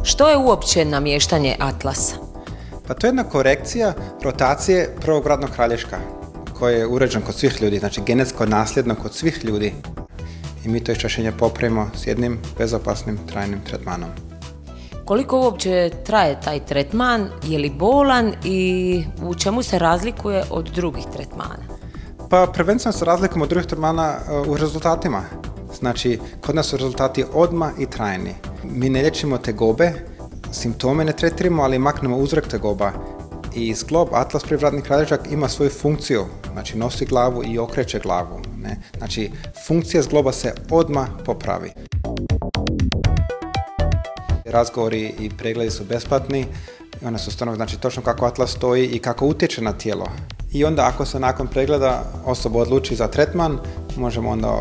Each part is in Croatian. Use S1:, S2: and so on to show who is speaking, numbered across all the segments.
S1: Što je uopće namještanje atlasa?
S2: Pa to je jedna korekcija rotacije prvog radnog kralješka koji je uređen kod svih ljudi, znači genetsko nasljedno kod svih ljudi. I mi to iščašenje popravimo s jednim bezopasnim trajnim tretmanom.
S1: Koliko uopće traje taj tretman, je li bolan i u čemu se razlikuje od drugih tretmana?
S2: Pa prvenstveno se razlikujemo od drugih tretmana u rezultatima. Znači, kod nas su rezultati odmah i trajni. Mi ne liječimo tegobe, simptome ne tretiramo, ali maknemo uzrok tegoba. I zglob, atlas prvradni kralješak, ima svoju funkciju, znači nosi glavu i okreće glavu. Ne? Znači, funkcija zgloba se odmah popravi. Razgovori i pregledi su besplatni i one su stvarno, znači točno kako atlas stoji i kako utječe na tijelo. I onda ako se nakon pregleda osoba odluči za tretman, možemo onda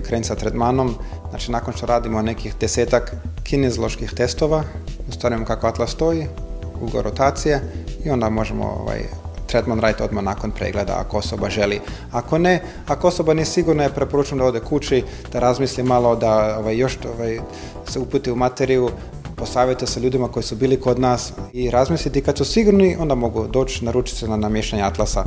S2: krenuti sa tretmanom. Znači nakon što radimo nekih 10-ak kinezioloških testova, ustanovimo kako atlas stoji, ugo rotacije i onda možemo tretman raditi odmah nakon pregleda ako osoba želi. Ako ne, ako osoba nije sigurna, je preporučujem da ode kući, da razmisli malo, da još se uputi u materiju, posavjetujte se ljudima koji su bili kod nas i razmisliti kad su sigurni, onda mogu doći naručiti se na namještanje atlasa.